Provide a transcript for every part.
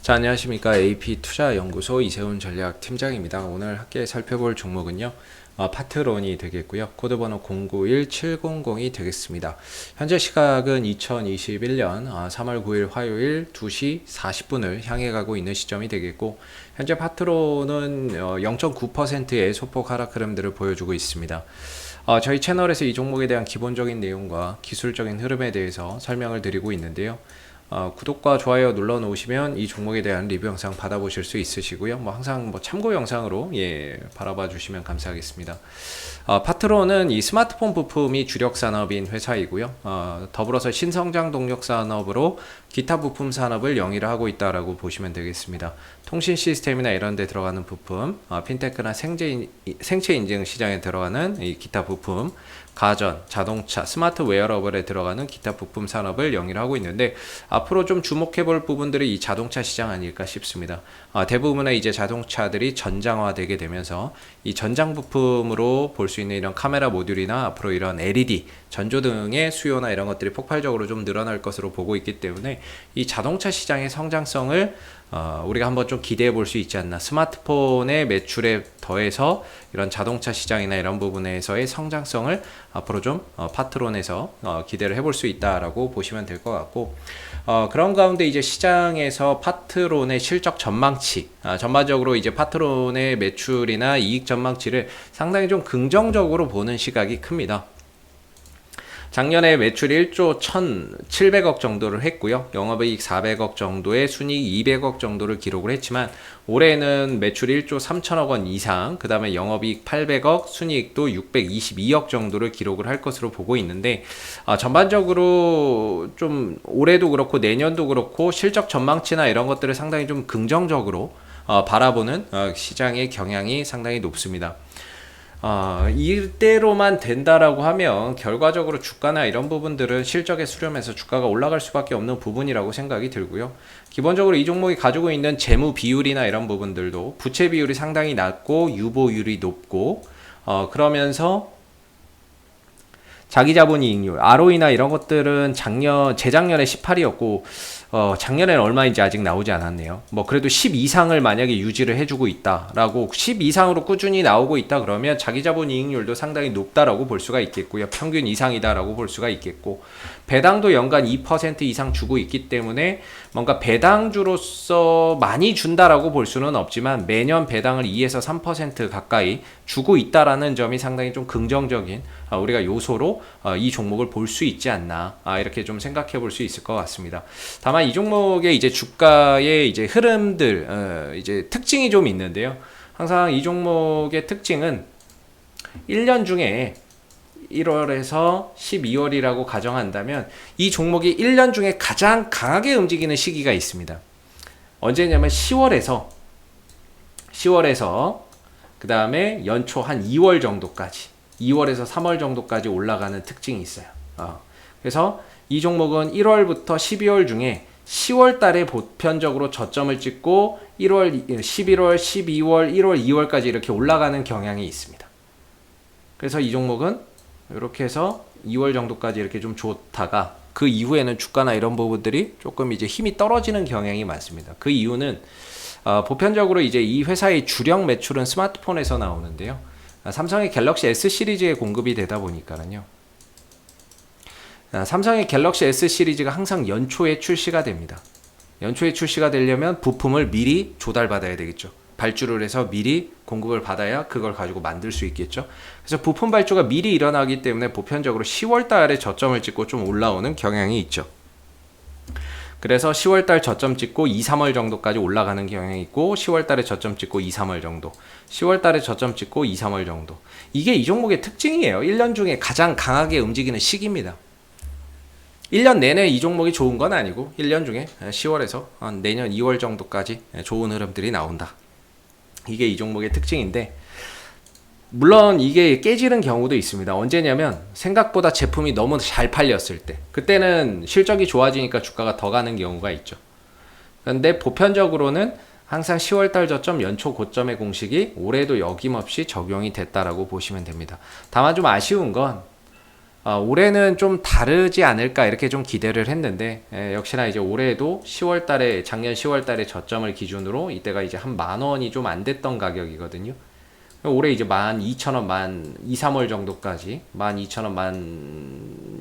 자, 안녕하십니까. AP투자연구소 이세훈 전략팀장입니다. 오늘 함께 살펴볼 종목은요. 파트론이 되겠고요. 코드번호 091700이 되겠습니다. 현재 시각은 2021년 3월 9일 화요일 2시 40분을 향해 가고 있는 시점이 되겠고, 현재 파트론은 0.9%의 소폭 하락 흐름들을 보여주고 있습니다. 저희 채널에서 이 종목에 대한 기본적인 내용과 기술적인 흐름에 대해서 설명을 드리고 있는데요. 구독과 좋아요 눌러 놓으시면 이 종목에 대한 리뷰 영상 받아보실 수 있으시고요. 항상 참고 영상으로 바라봐 주시면 감사하겠습니다. 파트론은 이 스마트폰 부품이 주력 산업인 회사이고요. 더불어서 신성장 동력 산업으로 기타 부품 산업을 영위를 하고 있다라고 보시면 되겠습니다. 통신 시스템이나 이런 데 들어가는 부품, 핀테크나 생체 인증 시장에 들어가는 이 기타 부품, 가전, 자동차, 스마트 웨어러블에 들어가는 기타 부품 산업을 영위를 하고 있는데, 앞으로 좀 주목해 볼 부분들이 이 자동차 시장 아닐까 싶습니다. 대부분의 이제 자동차들이 전장화되게 되면서 이 전장 부품으로 볼 수 있는 이런 카메라 모듈이나 앞으로 이런 LED, 전조등의 수요나 이런 것들이 폭발적으로 좀 늘어날 것으로 보고 있기 때문에 이 자동차 시장의 성장성을 우리가 한번 좀 기대해 볼 수 있지 않나. 스마트폰의 매출에 더해서 이런 자동차 시장이나 이런 부분에서의 성장성을 앞으로 좀 파트론에서 기대를 해볼 수 있다라고 보시면 될 것 같고, 그런 가운데 이제 시장에서 파트론의 실적 전망치, 전반적으로 이제 파트론의 매출이나 이익 전망치를 상당히 좀 긍정적으로 보는 시각이 큽니다. 작년에 매출 1조 1,700억 정도를 했고요. 영업이익 400억 정도의 순이익 200억 정도를 기록을 했지만, 올해는 매출 1조 3천억 원 이상, 그 다음에 영업이익 800억, 순이익도 622억 정도를 기록을 할 것으로 보고 있는데, 전반적으로 좀 올해도 그렇고 내년도 그렇고 실적 전망치나 이런 것들을 상당히 좀 긍정적으로 바라보는 시장의 경향이 상당히 높습니다. 이대로만 된다라고 하면 결과적으로 주가나 이런 부분들은 실적에 수렴해서 주가가 올라갈 수밖에 없는 부분이라고 생각이 들고요. 기본적으로 이 종목이 가지고 있는 재무 비율이나 이런 부분들도 부채 비율이 상당히 낮고 유보율이 높고, 그러면서 자기자본이익률, ROE나 이런 것들은 재작년에 18이었고, 작년에는 얼마인지 아직 나오지 않았네요. 그래도 10 이상을 만약에 유지를 해주고 있다라고, 10 이상으로 꾸준히 나오고 있다 그러면 자기자본이익률도 상당히 높다라고 볼 수가 있겠고요. 평균 이상이다라고 볼 수가 있겠고, 배당도 연간 2% 이상 주고 있기 때문에 뭔가 배당주로서 많이 준다라고 볼 수는 없지만 매년 배당을 2에서 3% 가까이 주고 있다라는 점이 상당히 좀 긍정적인 우리가 요소로 이 종목을 볼 수 있지 않나, 이렇게 좀 생각해 볼 수 있을 것 같습니다. 다만 이 종목의 이제 주가의 이제 흐름들, 이제 특징이 좀 있는데요. 항상 이 종목의 특징은 1년 중에 1월에서 12월이라고 가정한다면 이 종목이 1년 중에 가장 강하게 움직이는 시기가 있습니다. 언제냐면 10월에서 그 다음에 연초 한 2월 정도까지, 2월에서 3월 정도까지 올라가는 특징이 있어요. 그래서 이 종목은 1월부터 12월 중에 10월 달에 보편적으로 저점을 찍고 1월, 11월, 12월, 1월, 2월까지 이렇게 올라가는 경향이 있습니다. 그래서 이 종목은 이렇게 해서 2월 정도까지 이렇게 좀 좋다가 그 이후에는 주가나 이런 부분들이 조금 이제 힘이 떨어지는 경향이 많습니다. 그 이유는 보편적으로 이제 이 회사의 주력 매출은 스마트폰에서 나오는데요. 삼성의 갤럭시 S 시리즈에 공급이 되다 보니까는요. 삼성의 갤럭시 S 시리즈가 항상 연초에 출시가 됩니다. 연초에 출시가 되려면 부품을 미리 조달받아야 되겠죠. 발주를 해서 미리 공급을 받아야 그걸 가지고 만들 수 있겠죠. 그래서 부품 발주가 미리 일어나기 때문에 보편적으로 10월 달에 저점을 찍고 좀 올라오는 경향이 있죠. 그래서 10월 달 저점 찍고 2, 3월 정도까지 올라가는 경향이 있고, 10월 달에 저점 찍고 2, 3월 정도, 10월 달에 저점 찍고 2, 3월 정도. 이게 이 종목의 특징이에요. 1년 중에 가장 강하게 움직이는 시기입니다. 1년 내내 이 종목이 좋은 건 아니고 1년 중에 10월에서 내년 2월 정도까지 좋은 흐름들이 나온다. 이게 이 종목의 특징인데, 물론 이게 깨지는 경우도 있습니다. 언제냐면 생각보다 제품이 너무 잘 팔렸을 때, 그때는 실적이 좋아지니까 주가가 더 가는 경우가 있죠. 그런데 보편적으로는 항상 10월달 저점, 연초 고점의 공식이 올해도 여김없이 적용이 됐다라고 보시면 됩니다. 다만 좀 아쉬운 건 올해는 좀 다르지 않을까 이렇게 좀 기대를 했는데 역시나 이제 올해도 10월 달에 작년 10월 달에 저점을 기준으로 이때가 이제 한 만 원이 좀 안 됐던 가격이거든요. 올해 이제 12,000원, 2, 3월 정도까지 12,000원,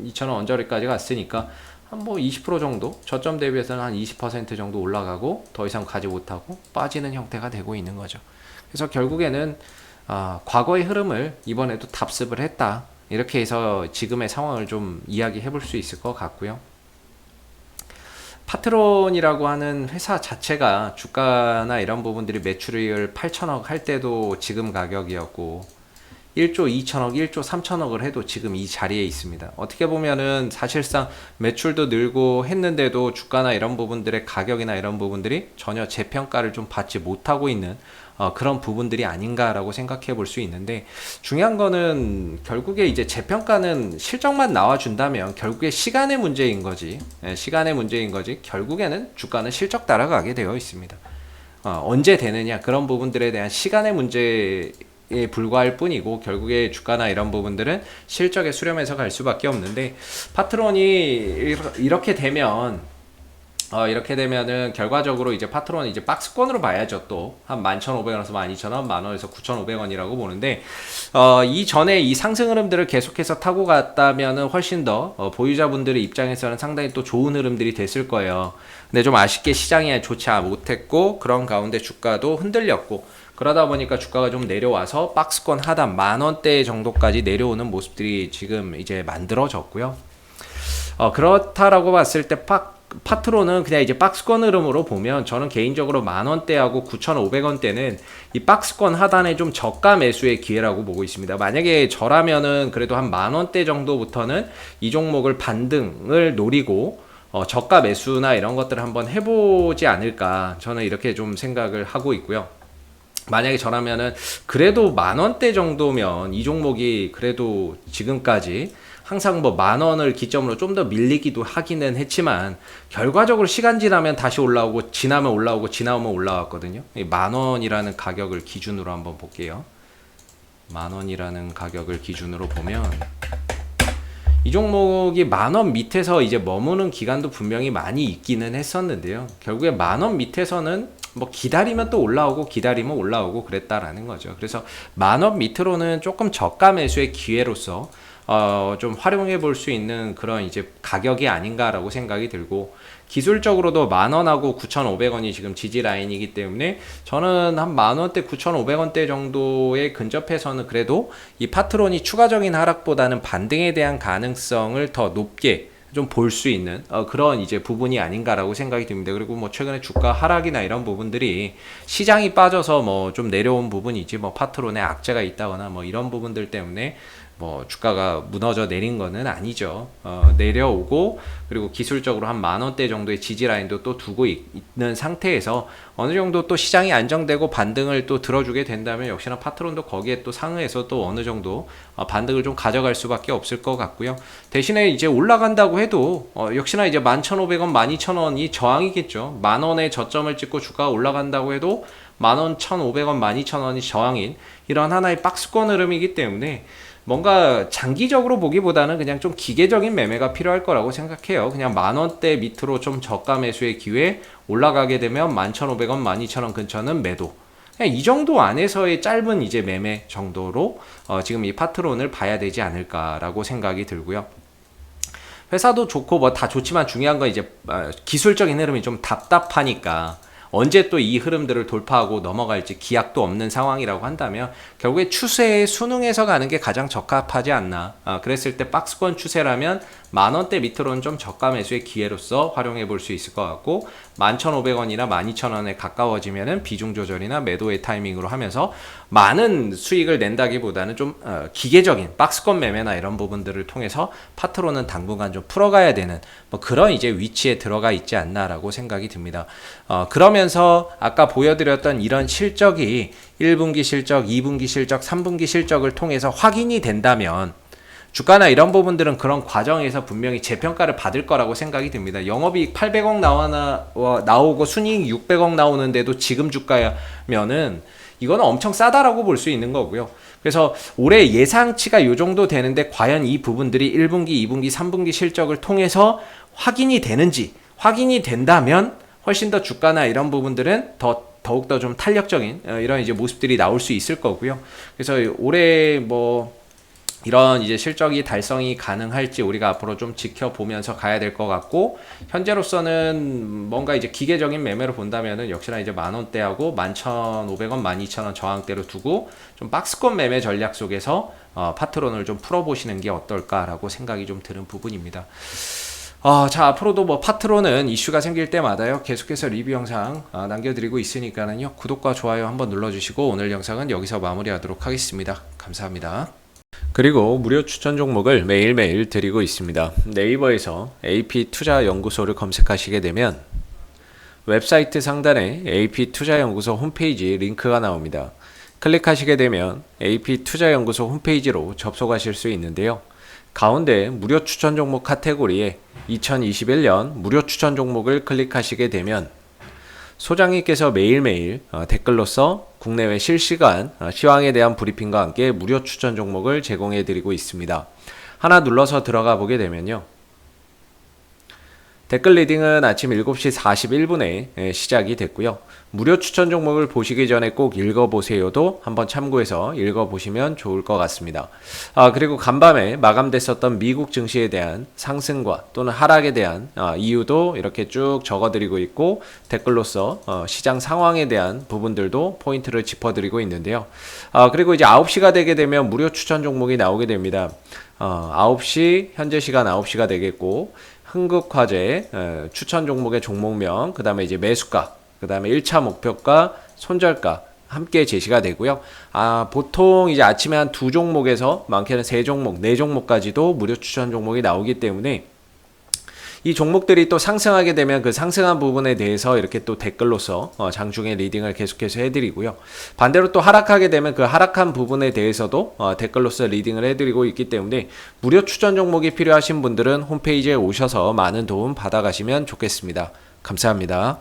12,000원 언저리까지 갔으니까 한 뭐 20% 정도 저점 대비해서는 한 20% 정도 올라가고 더 이상 가지 못하고 빠지는 형태가 되고 있는 거죠. 그래서 결국에는 과거의 흐름을 이번에도 답습을 했다. 이렇게 해서 지금의 상황을 좀 이야기해 볼 수 있을 것 같고요. 파트론이라고 하는 회사 자체가 주가나 이런 부분들이 매출을 8천억 할 때도 지금 가격이었고 1조 2천억, 1조 3천억을 해도 지금 이 자리에 있습니다. 어떻게 보면은 사실상 매출도 늘고 했는데도 주가나 이런 부분들의 가격이나 이런 부분들이 전혀 재평가를 좀 받지 못하고 있는 그런 부분들이 아닌가라고 생각해 볼 수 있는데 중요한 거는 결국에 이제 재평가는 실적만 나와준다면 결국에 시간의 문제인 거지. 시간의 문제인 거지. 결국에는 주가는 실적 따라가게 되어 있습니다. 언제 되느냐 그런 부분들에 대한 시간의 문제에 불과할 뿐이고 결국에 주가나 이런 부분들은 실적에 수렴해서 갈 수밖에 없는데 파트론이 이렇게 되면은 결과적으로 이제 파트론은 이제 박스권으로 봐야죠. 또 한 11,500원에서 12,000원, 만원에서 9,500원이라고 보는데 이전에 이 상승 흐름들을 계속해서 타고 갔다면은 훨씬 더 보유자분들의 입장에서는 상당히 또 좋은 흐름들이 됐을 거예요. 근데 좀 아쉽게 시장이 좋지 못했고 그런 가운데 주가도 흔들렸고 그러다 보니까 주가가 좀 내려와서 박스권 하단 만원대 정도까지 내려오는 모습들이 지금 이제 만들어졌고요. 그렇다라고 봤을 때 파트론은 그냥 이제 박스권 흐름으로 보면 저는 개인적으로 만원대하고 9,500원대는 이 박스권 하단에 좀 저가 매수의 기회라고 보고 있습니다. 만약에 저라면은 그래도 한 만원대 정도부터는 이 종목을 반등을 노리고 저가 매수나 이런 것들을 한번 해보지 않을까 저는 이렇게 좀 생각을 하고 있고요. 만약에 저라면은 그래도 만원대 정도면 이 종목이 그래도 지금까지 항상 뭐 만원을 기점으로 좀 더 밀리기도 하기는 했지만 결과적으로 시간 지나면 다시 올라오고 지나면 올라오고 지나면 올라왔거든요. 만원이라는 가격을 기준으로 한번 볼게요. 만원이라는 가격을 기준으로 보면 이 종목이 만원 밑에서 이제 머무는 기간도 분명히 많이 있기는 했었는데요. 결국에 만원 밑에서는 뭐 기다리면 또 올라오고 기다리면 올라오고 그랬다라는 거죠. 그래서 만원 밑으로는 조금 저가 매수의 기회로서 좀 활용해 볼 수 있는 그런 이제 가격이 아닌가라고 생각이 들고 기술적으로도 만원하고 9,500원이 지금 지지 라인이기 때문에 저는 한 만원대 9,500원대 정도에 근접해서는 그래도 이 파트론이 추가적인 하락보다는 반등에 대한 가능성을 더 높게 좀 볼 수 있는 그런 이제 부분이 아닌가라고 생각이 듭니다. 그리고 뭐 최근에 주가 하락이나 이런 부분들이 시장이 빠져서 뭐 좀 내려온 부분이지 뭐 파트론에 악재가 있다거나 뭐 이런 부분들 때문에 뭐 주가가 무너져 내린 거는 아니죠. 내려오고 그리고 기술적으로 한 만원대 정도의 지지 라인도 또 두고 있는 상태에서 어느 정도 또 시장이 안정되고 반등을 또 들어주게 된다면 역시나 파트론도 거기에 또 상응해서 또 어느 정도 반등을 좀 가져갈 수밖에 없을 것 같고요. 대신에 이제 올라간다고 해도 역시나 이제 11,500원, 12,000원이 저항이겠죠. 만원의 저점을 찍고 주가가 올라간다고 해도 만원, 1,500원, 12,000원이 저항인 이런 하나의 박스권 흐름이기 때문에 뭔가 장기적으로 보기보다는 그냥 좀 기계적인 매매가 필요할 거라고 생각해요. 그냥 만원대 밑으로 좀 저가 매수의 기회 올라가게 되면 11,500원, 12,000원 근처는 매도. 그냥 이 정도 안에서의 짧은 이제 매매 정도로 지금 이 파트론을 봐야 되지 않을까라고 생각이 들고요. 회사도 좋고 뭐 다 좋지만 중요한 건 이제 기술적인 흐름이 좀 답답하니까 언제 또 이 흐름들을 돌파하고 넘어갈지 기약도 없는 상황이라고 한다면 결국에 추세에 순응해서 가는 게 가장 적합하지 않나. 그랬을 때 박스권 추세라면 만원대 밑으로는 좀 저가 매수의 기회로서 활용해 볼 수 있을 것 같고 11,500원이나 12,000원에 가까워지면은 비중 조절이나 매도의 타이밍으로 하면서 많은 수익을 낸다기보다는 좀 기계적인 박스권 매매나 이런 부분들을 통해서 파트로는 당분간 좀 풀어가야 되는 뭐 그런 이제 위치에 들어가 있지 않나라고 생각이 듭니다. 그러면서 아까 보여드렸던 이런 실적이 1분기 실적, 2분기 실적, 3분기 실적을 통해서 확인이 된다면 주가나 이런 부분들은 그런 과정에서 분명히 재평가를 받을 거라고 생각이 듭니다. 영업이익 800억 나오고 순이익 600억 나오는데도 지금 주가면은 이거는 엄청 싸다라고 볼 수 있는 거고요. 그래서 올해 예상치가 이 정도 되는데 과연 이 부분들이 1분기, 2분기, 3분기 실적을 통해서 확인이 되는지, 확인이 된다면 훨씬 더 주가나 이런 부분들은 더욱더 좀 탄력적인 이런 이제 모습들이 나올 수 있을 거고요. 그래서 올해 뭐 이런 이제 실적이 달성이 가능할지 우리가 앞으로 좀 지켜보면서 가야 될 것 같고, 현재로서는 뭔가 이제 기계적인 매매로 본다면은 역시나 이제 10,000원대하고 11,500원, 12,000원 저항대로 두고 좀 박스권 매매 전략 속에서 파트론을 좀 풀어보시는 게 어떨까라고 생각이 좀 드는 부분입니다. 자, 앞으로도 뭐 파트론은 이슈가 생길 때마다요 계속해서 리뷰 영상 남겨드리고 있으니까는요 구독과 좋아요 한번 눌러주시고, 오늘 영상은 여기서 마무리하도록 하겠습니다. 감사합니다. 그리고 무료 추천 종목을 매일매일 드리고 있습니다. 네이버에서 AP투자연구소를 검색하시게 되면 웹사이트 상단에 AP투자연구소 홈페이지 링크가 나옵니다. 클릭하시게 되면 AP투자연구소 홈페이지로 접속하실 수 있는데요. 가운데 무료 추천 종목 카테고리에 2021년 무료 추천 종목을 클릭하시게 되면 소장님께서 매일매일 댓글로서 국내외 실시간 시황에 대한 브리핑과 함께 무료 추천 종목을 제공해 드리고 있습니다. 하나 눌러서 들어가 보게 되면요, 댓글 리딩은 아침 7시 41분에 시작이 됐고요. 무료 추천 종목을 보시기 전에 꼭 읽어보세요도 한번 참고해서 읽어보시면 좋을 것 같습니다. 그리고 간밤에 마감됐었던 미국 증시에 대한 상승과 또는 하락에 대한 이유도 이렇게 쭉 적어드리고 있고, 댓글로서 시장 상황에 대한 부분들도 포인트를 짚어드리고 있는데요. 그리고 이제 9시가 되게 되면 무료 추천 종목이 나오게 됩니다. 9시, 현재 시간 9시가 되겠고, 흥국화재 추천 종목의 종목명, 그 다음에 이제 매수가, 그 다음에 1차 목표가, 손절가 함께 제시가 되고요. 보통 이제 아침에 한 2종목에서 많게는 3종목, 4종목까지도 무료 추천 종목이 나오기 때문에 이 종목들이 또 상승하게 되면 그 상승한 부분에 대해서 이렇게 또 댓글로서 장중에 리딩을 계속해서 해드리고요. 반대로 또 하락하게 되면 그 하락한 부분에 대해서도 댓글로서 리딩을 해드리고 있기 때문에 무료 추천 종목이 필요하신 분들은 홈페이지에 오셔서 많은 도움 받아가시면 좋겠습니다. 감사합니다.